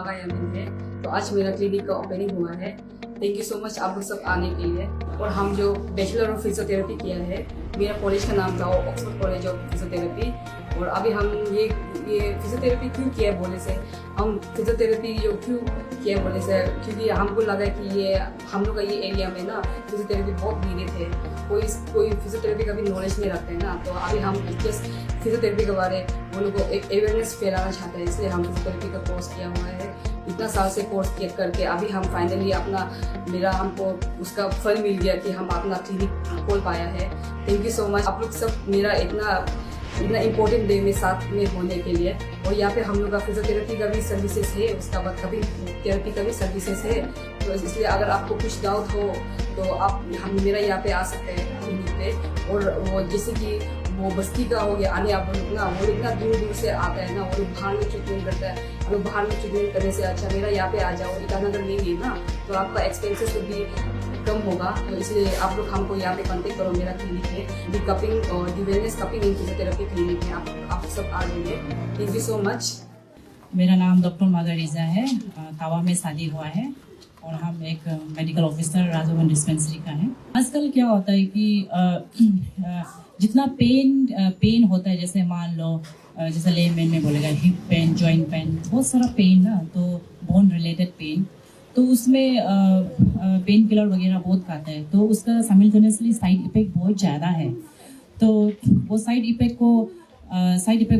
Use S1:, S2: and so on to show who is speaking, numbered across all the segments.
S1: मागा यामिन है। तो आज मेरा क्लिनिक का ओपनिंग हुआ है। थैंक यू सो मच आप लोग सब आने के लिए। और हम जो बैचलर ऑफ फिजियोथेरेपी किया है, मेरा कॉलेज का नाम था ऑक्सफोर्ड कॉलेज ऑफ फिजियोथेरेपी। और अभी हम ये फिजियोथेरेपी क्यों किया बोले से, हम फिजियोथेरेपी जो क्यों किया बोले से, क्योंकि हमको लगा कि ये हम लोग का ये एरिया में ना फिजियोथेरेपी बहुत नीडेड है। कोई फिजियोथेरेपी का भी नॉलेज नहीं रखते हैं ना। तो अभी हम जस्ट फिजियोथेरेपी के बारे में उन लोगों को एक अवेयरनेस फैलाना चाहते हैं, इसलिए हम फिजियोथेरेपी का कोर्स किया हुआ है। इतना साल से कोर्स किया करके अभी हम फाइनली हमको उसका फल मिल गया कि हम अपना क्लिनिक खोल पाया है। थैंक यू सो मच आप लोग सब मेरा इतना इम्पोर्टेंट डे में साथ में होने के लिए। और यहाँ पे हम लोग का फिजियोथेरेपी का भी सर्विसेज है, उसका बाद कभी थेरेपी का भी सर्विसेज है। तो इसलिए अगर आपको कुछ डाउट हो तो आप हम मेरा यहाँ पे आ सकते हैं क्लिनिक पे। और वो जैसे कि वो बस्ती का हो गया, आने आप लोग ना वो इतना दूर दूर से आता है ना, वो लोग बाहर में ट्रीटमेंट करता है। हम लोग बाहर में ट्रीटमेंट करने से अच्छा मेरा यहाँ पे आ जाओ, ईटानगर नहीं है ना, तो आपका एक्सपेंसेस भी कम होगा। तो इसलिए आप लोग हमको यहाँ पे कांटेक्ट करो। मेरा क्लिनिक है दी कपिंग और the wellness cupping and physiotherapy clinic है। आप सब आ जाइए। Thank you so much.
S2: मेरा नाम डॉक्टर मागा रिजा है। तावा में शादी हुआ है और हम एक मेडिकल ऑफिसर राजोवन डिस्पेंसरी का है। आजकल क्या होता है कि जितना पेन होता है, जैसे मान लो जैसे लेमैन में बोलेगा हिप पेन, जॉइंट पेन, बहुत सारा पेन ना, तो बोन रिलेटेड पेन, तो उसमें पेन किलर वगैरह बहुत खाता है, तो उसका साइमल्टेनियसली साइड इफेक्ट बहुत ज़्यादा है। तो वो साइड इफेक्ट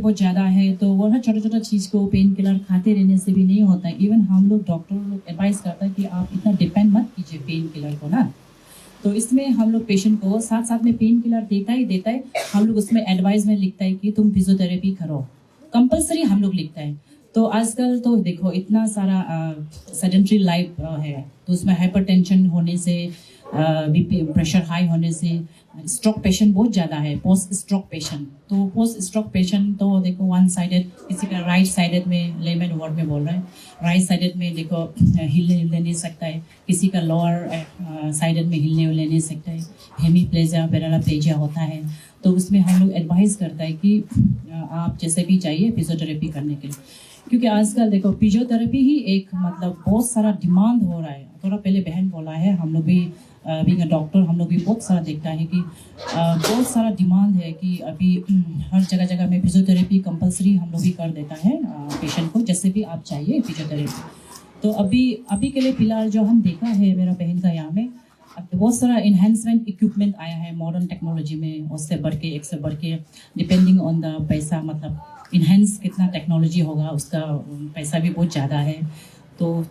S2: बहुत ज़्यादा है, तो वो ना छोटा छोटा चीज़ को पेन किलर खाते रहने से भी नहीं होता है। इवन हम लोग डॉक्टर लोग एडवाइस करता है कि आप इतना डिपेंड मत कीजिए पेन किलर को ना। तो इसमें हम लोग पेशेंट को साथ साथ में पेन किलर देता है। हम लोग उसमें एडवाइस में लिखता है कि तुम फिजियोथेरेपी करो, कंपलसरी हम लोग लिखता है। तो आजकल तो देखो इतना सारा सेडेंटरी लाइफ है, तो उसमें हाइपरटेंशन होने से, बीपी प्रेशर हाई होने से, स्ट्रोक पेशेंट बहुत ज़्यादा है, पोस्ट स्ट्रोक पेशेंट। तो पोस्ट स्ट्रोक पेशेंट तो देखो वन साइडेड, किसी का राइट साइडेड में लेमैन वर्ड में बोल रहे हैं, राइट साइडेड में देखो हिलने नहीं सकता है, किसी का लोअर साइडेड में हिलने नहीं सकता है, हेमीप्लेजिया पैराप्लेजिया होता है। तो उसमें हम लोग एडवाइस करता है कि आप जैसे भी चाहिए फिजियोथेरेपी करने के लिए, क्योंकि आजकल देखो फिजियोथेरेपी ही एक मतलब बहुत सारा डिमांड हो रहा है। थोड़ा पहले बहन बोला है, हम लोग भी बीइंग अ डॉक्टर हम लोग भी बहुत सारा देखता है कि बहुत सारा डिमांड है कि अभी हर जगह में फिजियोथेरेपी कंपलसरी हम लोग भी कर देता है पेशेंट को, जैसे भी आप चाहिए फिजियोथेरेपी। तो अभी के लिए फिलहाल जो हम देखा है मेरा बहन का यहाँ में बहुत सारा इन्हेंसमेंट इक्विपमेंट आया है मॉडर्न टेक्नोलॉजी में, उससे बढ़ के एक से बढ़ के डिपेंडिंग ऑन द पैसा, मतलब इन्हेंस कितना टेक्नोलॉजी होगा उसका पैसा भी बहुत ज़्यादा है। तो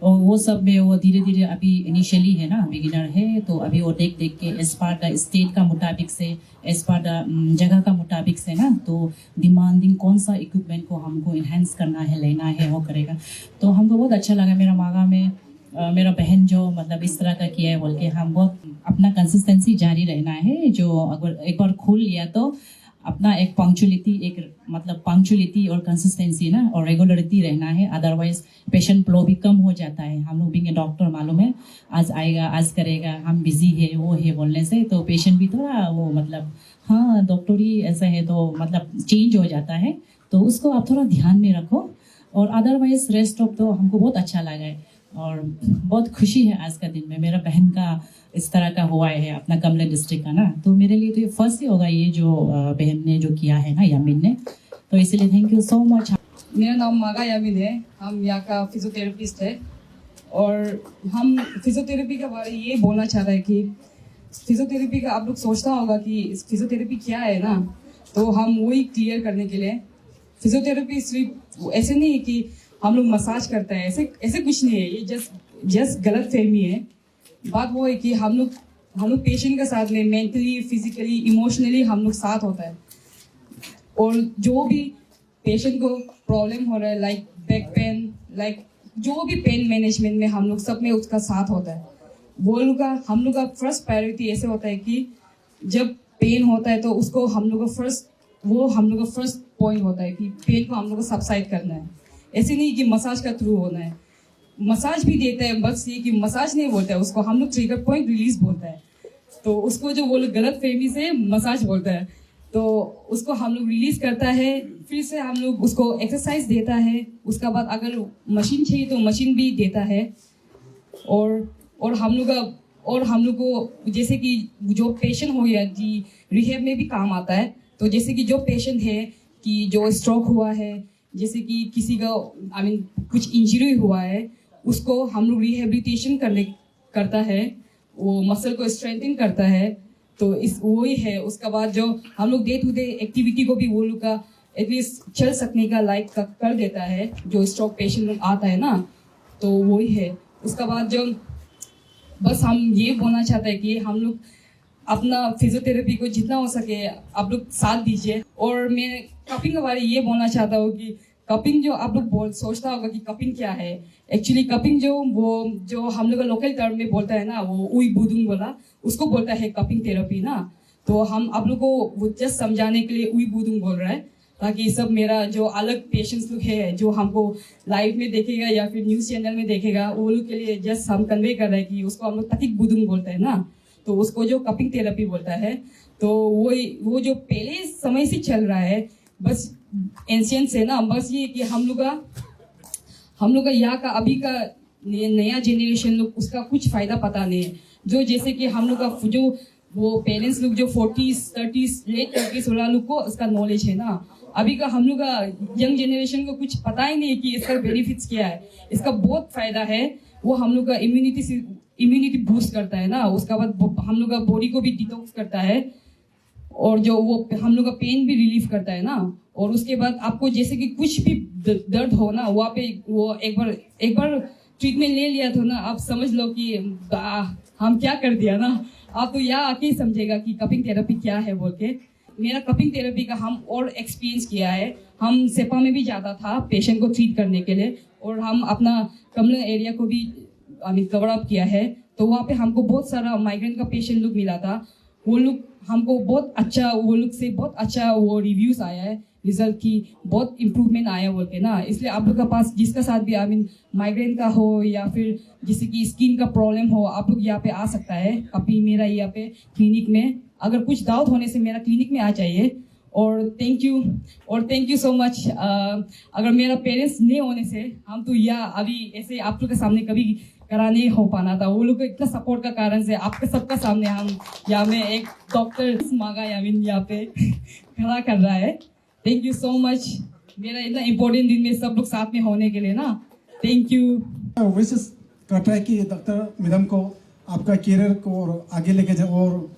S2: और वो सब में वो धीरे धीरे अभी इनिशियली है ना, बिगिनर है, तो अभी वो देख के एज पर द स्टेट का मुताबिक से, एज पर द जगह का मुताबिक से ना, तो डिमांडिंग कौन सा इक्विपमेंट को हमको इन्हेंस करना है, लेना है, वो करेगा। तो हमको बहुत अच्छा लगा मेरा मागा में मेरा बहन जो मतलब इस तरह का किया है बोल के, हम बहुत अपना कंसिस्टेंसी जारी रहना है। जो अगर एक बार खोल लिया तो अपना एक पंक्चुअलिटी और कंसिस्टेंसी ना और रेगुलरिटी रहना है, अदरवाइज पेशेंट फ्लो भी कम हो जाता है। हम लोग भी डॉक्टर मालूम है, आज आएगा आज करेगा, हम बिजी है वो है बोलने से तो पेशेंट भी थोड़ा वो मतलब हाँ डॉक्टर ही ऐसा है तो मतलब चेंज हो जाता है। तो उसको आप थोड़ा ध्यान में रखो। और अदरवाइज रेस्ट ऑफ तो हमको बहुत अच्छा लगा है और बहुत खुशी है आज का दिन में मेरा बहन का इस तरह का हुआ है अपना कमला डिस्ट्रिक्ट का ना। तो मेरे लिए तो ये फर्स्ट ही होगा ये जो बहन ने जो किया है ना, यामिन ने, तो इसलिए थैंक यू सो मच।
S1: मेरा नाम मागा यामिन है, हम यहाँ का फिजियोथेरेपिस्ट है। और हम फिजियोथेरेपी के बारे में ये बोलना चाह रहे हैं कि फिजियोथेरेपी का आप लोग सोचता होगा कि फिजियोथेरेपी क्या है ना, तो हम वही क्लियर करने के लिए, फिजियोथेरेपी सिर्फ ऐसे नहीं है कि हम लोग मसाज करते हैं, ऐसे कुछ नहीं है। ये जस्ट गलत फहमी है। बात वो है कि हम लोग पेशेंट के साथ में मेंटली, फिजिकली, इमोशनली हम लोग साथ होता है। और जो भी पेशेंट को प्रॉब्लम हो रहा है, लाइक बैक पेन, लाइक जो भी पेन मैनेजमेंट में हम लोग सब में उसका साथ होता है। हम लोग का फर्स्ट प्रायोरिटी ऐसे होता है कि जब पेन होता है तो उसको हम लोग का फर्स्ट पॉइंट होता है कि पेन को हम लोग को सबसाइड करना है। ऐसे नहीं कि मसाज का थ्रू होना है, मसाज भी देता है, बस ये कि मसाज नहीं बोलता है उसको, हम लोग ट्रिगर पॉइंट रिलीज बोलता है। तो उसको जो वो लोग गलत फहमी से मसाज बोलता है। तो उसको हम लोग रिलीज करता है, फिर से हम लोग उसको एक्सरसाइज देता है, उसका बाद अगर मशीन चाहिए तो मशीन भी देता है। और हम लोग को जैसे कि जो पेशेंट हो गया जी रिहेब में भी काम आता है। तो जैसे कि जो पेशेंट है कि जो स्ट्रोक हुआ है, जैसे कि किसी का कुछ इंजरी हुआ है, उसको हम लोग रिहेबिलिटेशन करता है, वो मसल को स्ट्रेंथन करता है। तो इस वही है। उसका बाद जो हम लोग डे टू डे एक्टिविटी को भी वो लोग का एटलीस्ट चल सकने का लाइक कर देता है, जो स्ट्रोक पेशेंट लोग आता है ना, तो वही है। उसका बाद जो बस हम ये बोलना चाहते हैं कि हम लोग अपना फिजियोथेरेपी को जितना हो सके आप लोग साथ दीजिए। और मैं कपिंग के बारे में ये बोलना चाहता हूँ कि कपिंग जो आप लोग सोचता होगा कि कपिंग क्या है, एक्चुअली कपिंग जो हम लोग लोकल टर्म में बोलता है ना, वो उई बुदुंग बोला, उसको बोलता है कपिंग थेरेपी ना। तो हम आप लोग को वो जस्ट समझाने के लिए उई बुदुंग बोल रहा है, ताकि सब मेरा जो अलग पेशेंट्स लोग है जो हमको लाइव में देखेगा या फिर न्यूज चैनल में देखेगा, वो लोग के लिए जस्ट हम कन्वे कर रहे हैं कि उसको हम लोग तकिक बुदुंग बोलते हैं ना, तो उसको जो कपिंग थेरेपी बोलता है। तो वो जो पहले समय से चल रहा है, बस एंशियंट से ना, बस ये कि हम लोग का यहाँ का अभी का नया जेनरेशन लोग उसका कुछ फायदा पता नहीं है। जो जैसे कि हम लोग का जो वो पेरेंट्स लोग जो 40s 30s लेट 30s वाला लोग को उसका नॉलेज है ना, अभी का हम लोग का यंग जनरेशन को कुछ पता ही नहीं कि इसका बेनिफिट्स क्या है। इसका बहुत फायदा है। वो हम लोग का इम्यूनिटी बूस्ट करता है ना, उसका बाद हम लोग का बॉडी को भी डिटॉक्स करता है, और जो वो हम लोग का पेन भी रिलीफ करता है ना। और उसके बाद आपको जैसे कि कुछ भी दर्द हो ना, वहाँ पे वो एक बार ट्रीटमेंट ले लिया तो ना, आप समझ लो कि हम क्या कर दिया ना। आप तो यहाँ आके ही समझेगा कि कपिंग थेरेपी क्या है बोल के। मेरा कपिंग थेरेपी का हम और एक्सपीरियंस किया है। हम सेपा में भी जाता था पेशेंट को ट्रीट करने के लिए, और हम अपना कमला एरिया को भी कवर अप किया है। तो वहाँ पे हमको बहुत सारा माइग्रेन का पेशेंट लोग मिला था। वो लोग हमको बहुत अच्छा वो रिव्यूज आया है, रिजल्ट की बहुत इम्प्रूवमेंट आया बोल के ना। इसलिए आप लोग के पास जिसका साथ भी माइग्रेन का हो या फिर जैसे कि स्किन का प्रॉब्लम हो, आप लोग यहाँ पे आ सकता है। अभी मेरा यहाँ पे क्लिनिक में अगर कुछ डाउट होने से मेरा क्लिनिक में आ जाइए। और थैंक यू सो मच। अगर मेरा पेरेंट्स नहीं होने से हम तो यहाँ अभी ऐसे आप लोग के सामने कभी करा नहीं हो पाना था। वो लोग को इतना सपोर्ट का कारण से आपके सबका सामने हम यहाँ में एक डॉक्टर मांगा यहाँ पे खड़ा कर रहा है। थैंक यू सो मच मेरा इतना इम्पोर्टेंट दिन में सब लोग साथ में होने के लिए ना। Thank you.
S3: विशेष कहता है कि डॉक्टर मैडम को आपका करियर को और आगे लेके जाओ।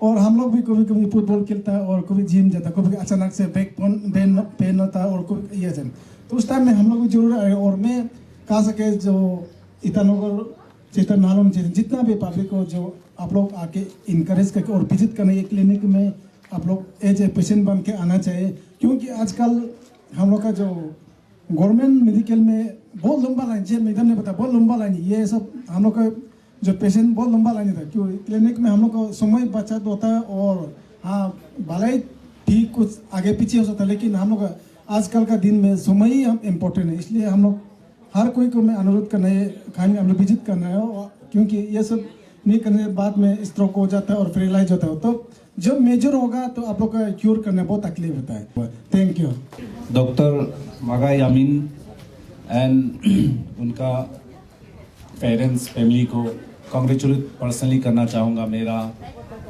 S3: और हम लोग भी कभी फुटबॉल खेलता है और कभी जिम जाता है, कभी अचानक से बैक पेन होता है और कभी ये तो उस टाइम में हम लोग को जरूर आए। और मैं कहा सके जो ईटानगर चेतन नालम जितना भी पब्लिक को जो आप लोग आके इनकरेज करके और विजिट करने ये क्लिनिक में आप लोग एज ए पेशेंट बन के आना चाहिए। क्योंकि आजकल हम लोग का जो गवर्नमेंट मेडिकल में बहुत लंबा लाइन, जो मैडम ने बताया बहुत लंबा लाइन, ये सब हम लोग का जो पेशेंट बहुत लंबा लाइन था। क्यों क्लिनिक में हम लोग को समय बचत होता है और हाँ भलाई ठीक कुछ आगे पीछे हो सकता है, लेकिन हम लोग आजकल का दिन में समय ही हम इम्पोर्टेंट है। इसलिए हम लोग हर कोई को मैं अनुरोध करना है खाने हम लोग विजिट करना है, क्योंकि ये सब नहीं करने के बाद में स्ट्रोक हो जाता है और पैरालाइज होता है। तो जब मेजर होगा तो आप लोग का क्योर करना बहुत तकलीफ होता है। थैंक यू
S4: डॉक्टर मागा यामिन एंड उनका पेरेंट्स फैमिली को कॉन्ग्रेचुलेट पर्सनली करना चाहूँगा मेरा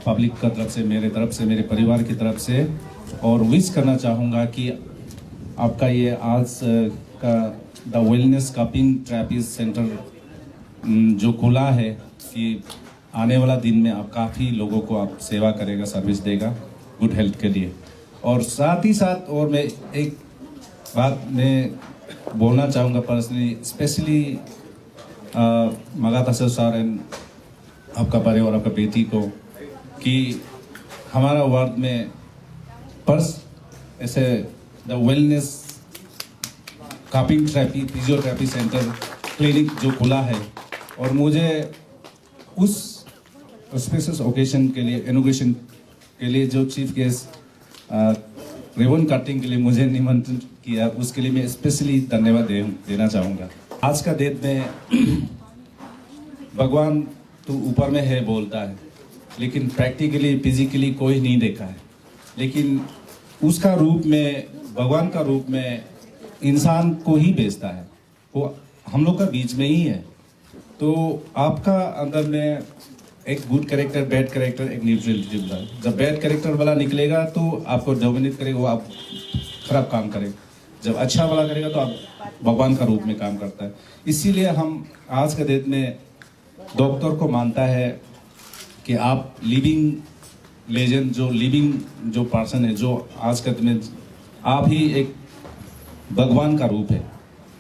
S4: पब्लिक का तरफ से, मेरे तरफ से, मेरे परिवार की तरफ से। और विश करना चाहूँगा कि आपका ये आज का the wellness cupping therapy centre जो खुला है कि आने वाला दिन में आप काफ़ी लोगों को आप सेवा करेगा, सर्विस देगा गुड हेल्थ के लिए। और साथ ही साथ और मैं एक बात मैं बोलना चाहूँगा पर्सनली, स्पेशली मगाता सर एंड आपका परिवार, आपका बेटी को, कि हमारा वार्ड में पर्स ऐसे the wellness cupping therapy physiotherapy centre clinic जो खुला है, और मुझे उस स्पेशल ओकेशन के लिए इनॉग्रेशन के लिए जो चीफ गेस्ट रिबन कटिंग के लिए मुझे निमंत्रण किया, उसके लिए मैं स्पेशली धन्यवाद देना चाहूँगा। आज का डेट में भगवान तो ऊपर में है बोलता है, लेकिन प्रैक्टिकली फिजिकली कोई नहीं देखा है। लेकिन उसका रूप में, भगवान का रूप में इंसान को ही भेजता है, वो हम लोग का बीच में ही है। तो आपका अंदर में एक गुड कैरेक्टर, बैड कैरेक्टर, एक न्यूट्रलिटी होता है। जब बैड कैरेक्टर वाला निकलेगा तो आपको डोमिनेट करेगा, वो आप खराब काम करें। जब अच्छा वाला करेगा तो आप भगवान का रूप में काम करता है। इसीलिए हम आज के डेट में डॉक्टर को मानता है कि आप लिविंग लेजेंड, जो लिविंग जो पर्सन है, जो आज के डेट में आप ही एक भगवान का रूप है,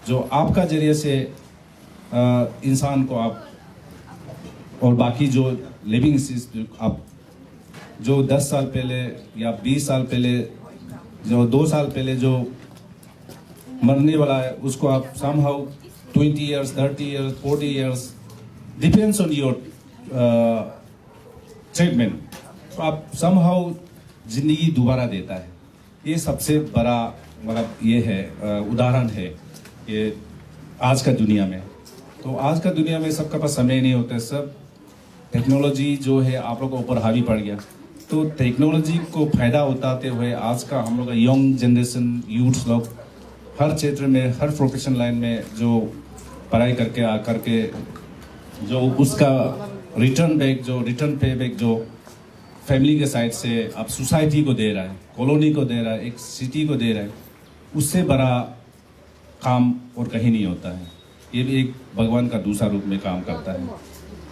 S4: जो आपका जरिए से इंसान को आप और बाकी जो लिविंग आप जो 10 साल पहले या 20 साल पहले, जो 2 साल पहले जो मरने वाला है, उसको आप somehow 20 years, 30 years, 40 years, depends on your treatment, तो आप somehow जिंदगी दोबारा देता है। ये सबसे बड़ा मतलब ये है उदाहरण है ये आज का दुनिया में। तो आज का दुनिया में सबका पास समय नहीं होता है, सब टेक्नोलॉजी जो है आप लोगों के ऊपर हावी पड़ गया। तो टेक्नोलॉजी को फायदा उठाते हुए आज का हम लोग का यंग जनरेशन, यूथ लोग हर क्षेत्र में, हर प्रोफेशन लाइन में जो पढ़ाई करके आ करके जो उसका रिटर्न पे बैक जो फैमिली के साइड से आप सोसाइटी को दे रहा है, कॉलोनी को दे रहा है, एक सिटी को दे रहा है, उससे बड़ा काम और कहीं नहीं होता है। ये भी एक भगवान का दूसरा रूप में काम करता है।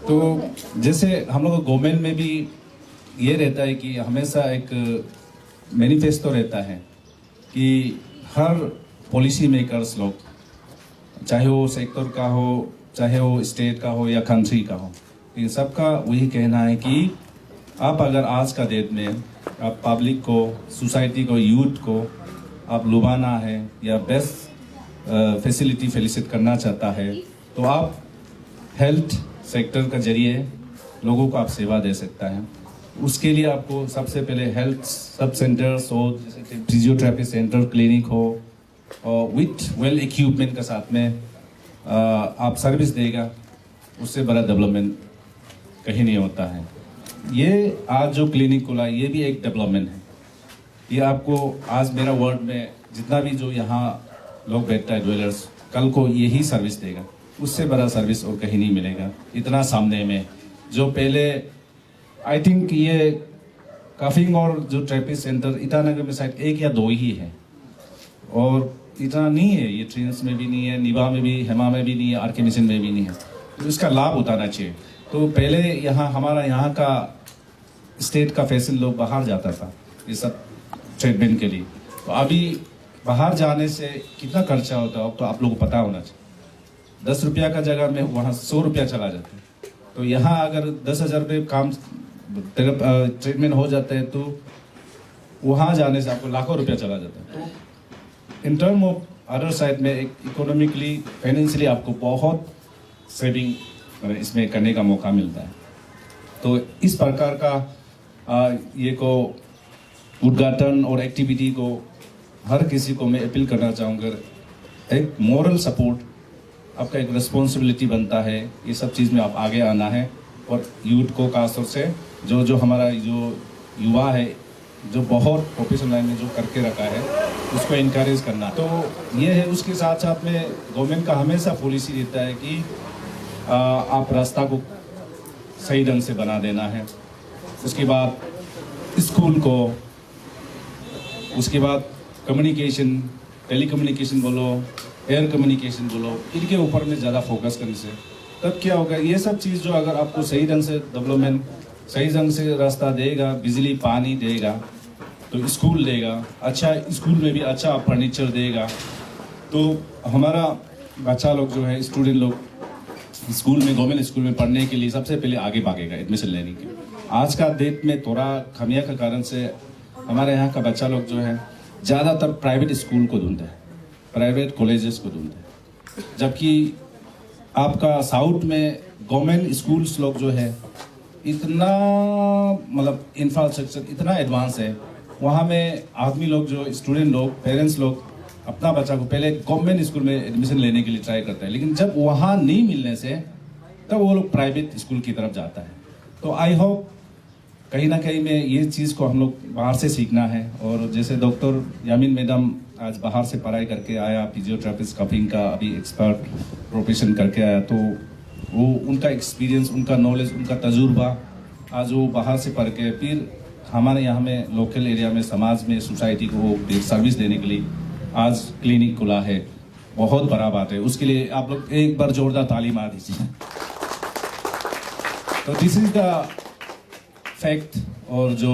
S4: तो जैसे हम लोग गवर्नमेंट में भी ये रहता है कि हमेशा एक मैनिफेस्टो रहता है कि हर पॉलिसी मेकर्स लोग, चाहे वो सेक्टर का हो, चाहे वो स्टेट का हो या कंट्री का हो, इन सबका वही कहना है कि आप अगर आज का डेट में आप पब्लिक को, सोसाइटी को, यूथ को आप लुभाना है या बेस्ट फैसिलिटी फेलिसिट करना चाहता है, तो आप हेल्थ सेक्टर का जरिए लोगों को आप सेवा दे सकता है। उसके लिए आपको सबसे पहले हेल्थ सब सेंटर्स हो, जैसे फिजियोथेरेपी सेंटर, क्लिनिक हो, और विथ वेल इक्विपमेंट के साथ में आप सर्विस देगा, उससे बड़ा डेवलपमेंट कहीं नहीं होता है। ये आज जो क्लिनिक खुला, ये भी एक डेवलपमेंट है। ये आपको आज मेरा वर्ड में जितना भी जो यहाँ लोग बैठता है ज्वेलर्स, कल को यही सर्विस देगा, उससे बड़ा सर्विस और कहीं नहीं मिलेगा। इतना सामने में जो पहले आई थिंक ये काफिंग और जो ट्रैफिक सेंटर ईटानगर में शायद 1 या 2 ही है, और इतना नहीं है, ये ट्रेन्स में भी नहीं है, निभा में भी, हेमा में भी नहीं है, आरके मिशन में भी नहीं है। तो इसका लाभ उठाना चाहिए। तो पहले यहाँ हमारा यहाँ का स्टेट का फैसल लोग बाहर जाता था ये सब ट्रीटमेंट के लिए। तो अभी बाहर जाने से कितना खर्चा होता है तो आप लोगों को पता होना चाहिए। 10 रुपया का जगह में वहाँ 100 रुपया चला जाता है। तो यहाँ अगर 10,000 रुपये काम ट्रीटमेंट हो जाता है, तो वहाँ जाने से आपको लाखों रुपया चला जाता है। तो in term of other side में एक इकोनॉमिकली, फाइनेंशियली आपको बहुत सेविंग इसमें करने का मौका मिलता है। तो इस प्रकार का ये को उद्घाटन और एक्टिविटी को हर किसी को मैं अपील करना चाहूँगा, एक मॉरल सपोर्ट आपका एक रिस्पॉन्सिबिलिटी बनता है। ये सब चीज़ में आप आगे आना है, और यूथ को खासतौर से जो हमारा जो युवा है, जो बहुत प्रोफेशनल लाइन में जो करके रखा है, उसको इनकरेज करना। तो ये है। उसके साथ साथ में गवर्नमेंट का हमेशा पॉलिसी रहता है कि आप रास्ता को सही ढंग से बना देना है। उसके बाद स्कूल को, उसके बाद कम्युनिकेशन, टेलीकम्युनिकेशन बोलो, एयर कम्युनिकेशन बोलो, इनके ऊपर में ज़्यादा फोकस करने से तब क्या होगा, ये सब चीज़ जो अगर आपको सही ढंग से डेवलपमेंट, सही ढंग से रास्ता देगा, बिजली पानी देगा, तो स्कूल देगा, अच्छा स्कूल में भी अच्छा फर्नीचर देगा, तो हमारा बच्चा लोग जो है, स्टूडेंट लोग स्कूल में, गवर्नमेंट स्कूल में पढ़ने के लिए सबसे पहले आगे भागेगा एडमिशन लेने के लिए। आज का डेट में थोड़ा खामियां के कारण से हमारे यहाँ का बच्चा लोग जो है ज़्यादातर प्राइवेट स्कूल को ढूंढते हैं, प्राइवेट कॉलेजेस को ढूंढते हैं, जबकि आपका साउथ में गवर्नमेंट स्कूल्स लोग जो है इतना मतलब इंफ्रास्ट्रक्चर इतना एडवांस है, वहाँ में आदमी लोग जो स्टूडेंट लोग, पेरेंट्स लोग अपना बच्चा को पहले गवर्नमेंट स्कूल में एडमिशन लेने के लिए ट्राई करते हैं, लेकिन जब वहाँ नहीं मिलने से तब वो लोग प्राइवेट स्कूल की तरफ जाता है। तो आई होप कहीं ना कहीं में ये चीज़ को हम लोग बाहर से सीखना है। और जैसे डॉक्टर यामीन मैडम आज बाहर से पढ़ाई करके आया, फिजियोथेरेपिस्ट कफिंग का अभी एक्सपर्ट प्रोफेशन करके आया, तो वो उनका एक्सपीरियंस, उनका नॉलेज, उनका तजुर्बा आज वो बाहर से पढ़ के फिर हमारे यहाँ में लोकल एरिया में, समाज में, सोसाइटी को वो सर्विस देने के लिए आज क्लिनिक खुला है। बहुत बड़ा बात है, उसके लिए आप लोग एक बार जोरदार ताली मार दीजिए। तो दिस इज द फैक्ट। और जो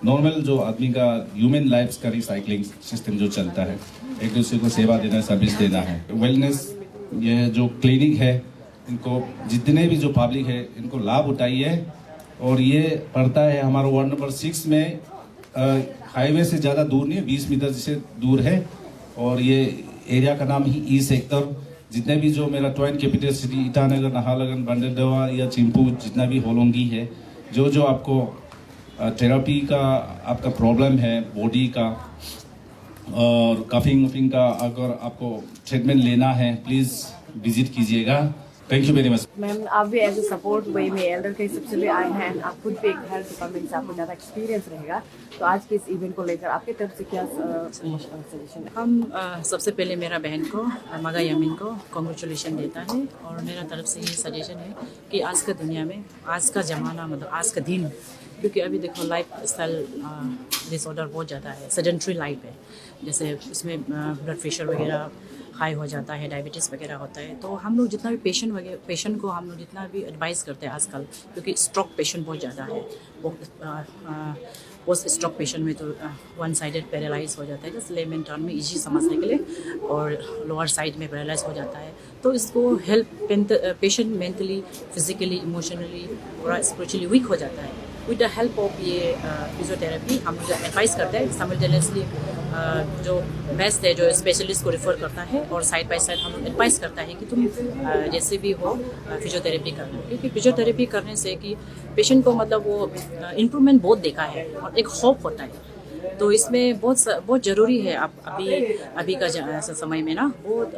S4: नॉर्मल जो आदमी का ह्यूमन लाइफ का रिसाइकलिंग सिस्टम जो चलता है, एक दूसरे को सेवा देना, सर्विस देना है। वेलनेस ये जो क्लिनिक है, इनको जितने भी जो पब्लिक है इनको लाभ उठाइए। और ये पड़ता है हमारा वार्ड नंबर 6 में, हाईवे से ज़्यादा दूर नहीं है, 20 मीटर से दूर है। और ये एरिया का नाम ही ई सेक्टर। जितने भी जो मेरा twin capital city Itanagar, Naharlagun, Banderdewa या चिंपू, जितना भी होलोंगी है, जो आपको थेरेपी का आपका प्रॉब्लम है बॉडी का और कफिंग वफिंग का, अगर आपको ट्रीटमेंट लेना है प्लीज़ विजिट कीजिएगा। Thank you very much.
S5: Ma'am, आप भी एज ए सपोर्ट वे में एल्डर के हिसाब से भी आए हैं, आप खुद भी एक हेल्थ डिपार्टमेंट से आपको ज़्यादा एक्सपीरियंस रहेगा, तो आज के इस इवेंट को लेकर आपकी तरफ से क्या सजेशन है?
S2: हम सबसे पहले मेरा बहन को, मगा यामीन को कॉन्ग्रेचुलेशन देता है। और मेरा तरफ से ये सजेशन है कि आज का दुनिया में, आज का ज़माना, मतलब आज का दिन, क्योंकि अभी देखो लाइफ स्टाइल डिसऑर्डर बहुत ज़्यादा है, सेडेंट्री लाइफ है। जैसे इसमें ब्लड प्रेशर वगैरह हाई हो जाता है, डायबिटीज़ वगैरह होता है। तो हम लोग जितना भी पेशेंट को हम लोग जितना भी एडवाइस करते हैं आजकल, क्योंकि स्ट्रोक पेशेंट बहुत ज़्यादा है, पोस्ट स्ट्रोक पेशेंट में तो वन साइडेड पैरालाइज हो जाता है, जैसे लेमन टर्म में इजी समझने के लिए, और लोअर साइड में पैरालाइज हो जाता है। तो इसको help patient mentally, physically, emotionally और स्पिरिचुअली वीक हो जाता है। विद द हेल्प ऑफ ये फिजियोथेरेपी हम जो एडवाइस करते हैं, साइमल्टेनियसली जो बेस्ट है, जो स्पेशलिस्ट को रेफर करता है, और साइड बाय साइड हम एडवाइस करता है कि तुम जैसे भी हो फिजियोथेरेपी कर लो। क्योंकि फिजियोथेरेपी करने से कि पेशेंट को मतलब वो इम्प्रूवमेंट बहुत देखा है और एक होप होता है। तो इसमें बहुत ज़रूरी है। आप अभी का समय में ना बहुत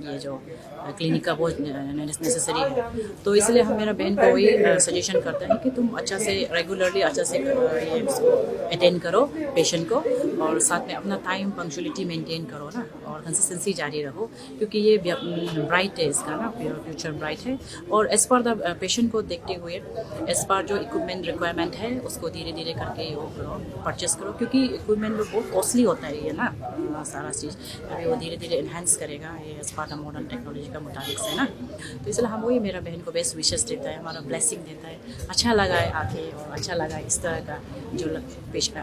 S2: ये जो क्लिनिक का बहुत नेसेसरी है। तो इसलिए हम मेरा बहन को वही सजेशन करते हैं कि तुम अच्छा से रेगुलरली अच्छा से ये अटेंड करो पेशेंट को, और साथ में अपना टाइम पंक्चुअलिटी मेंटेन करो ना, और कंसिस्टेंसी जारी रहो, क्योंकि ये ब्राइट है, इसका ना फ्यूचर ब्राइट है। और एज पर द पेशेंट को देखते हुए, एज पर जो इक्विपमेंट रिक्वायरमेंट है उसको धीरे धीरे करके वो करो, परचेस करो, क्योंकि इक्विपमेंट में बहुत कॉस्टली होता है ये ना सारा चीज़। अभी वो धीरे धीरे एनहांस करेगा ये as per the modern technology का मुताबिक से ना। तो इसलिए हम वही मेरा बहन को बेस्ट विशेष देता है, हमारा ब्लेसिंग देता है। अच्छा लगा है आके, और अच्छा लगा इस तरह का जो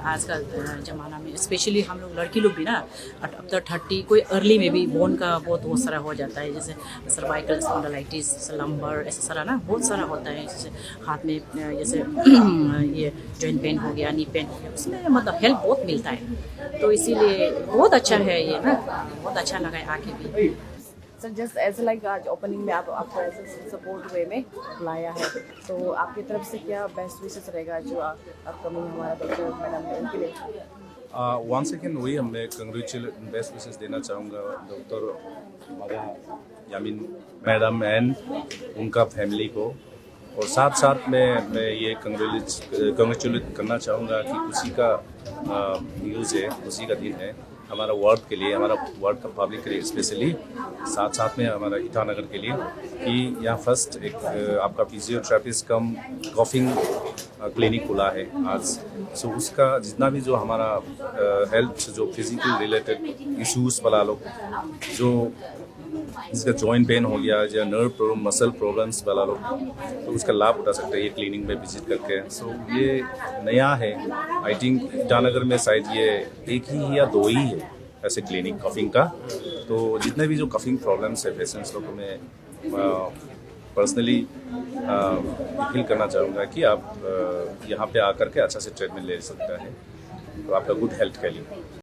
S2: आज का ज़माना में, स्पेशली हम लोग लड़की लोग भी ना अब तो 30 कोई अर्ली में भी बोन का बहुत सारा हो जाता है, जैसे सर्वाइकल स्पॉन्डिलाइटिस, लंबर, ऐसा सारा ना बहुत सारा होता है। जैसे हाथ में जैसे ये जॉइंट पेन हो गया, नी पेन हो गया, उसमें मतलब हेल्प बहुत मिलता है। तो इसीलिए बहुत अच्छा है ये ना, बहुत अच्छा लगा है आके भी।
S5: सर, जस्ट ऐसे लाइक आज ओपनिंग में आपको ऐसे सपोर्ट वे में बुलाया है, तो आपकी तरफ से क्या बेस्ट विशेस रहेगा जो अपकमिंग हमारा डॉक्टर मैडम है उनके लिए?
S4: वंस अगेन वही हमें कंग्रेचुलेट बेस्ट विशेस देना चाहूँगा डॉक्टर मगा यामीन मैडम एंड उनका फैमिली को। और साथ साथ में मैं ये कंग्रेचुलेट करना चाहूँगा कि खुशी का न्यूज़ है, खुशी का दिन है हमारा वार्ड के लिए, हमारा वार्ड का पब्लिक के लिए स्पेशली, साथ साथ में हमारा ईटानगर के लिए, कि यहाँ फर्स्ट एक आपका फिजियोथेरेपिस्ट कम कॉफिंग क्लिनिक खुला है आज। सो उसका जितना भी जो हमारा हेल्थ जो फिजिकल रिलेटेड इश्यूज़ वाला लोग, जो जिसका जॉइंट पेन हो गया या नर्व प्रॉब्लम, मसल प्रॉब्लम्स वाला लोग, तो उसका लाभ उठा सकते हैं ये क्लिनिक में विजिट करके। सो ये नया है, आई थिंक ईटानगर में शायद ये एक ही या दो ही है ऐसे क्लिनिक कफिंग का। तो जितने भी जो कफिंग प्रॉब्लम्स है पेशेंट्स लोगों में, पर्सनली अपील करना चाहूँगा कि आप यहाँ पे आकर के अच्छा से ट्रीटमेंट ले सकते हैं, तो आपका गुड हेल्थ के लिए।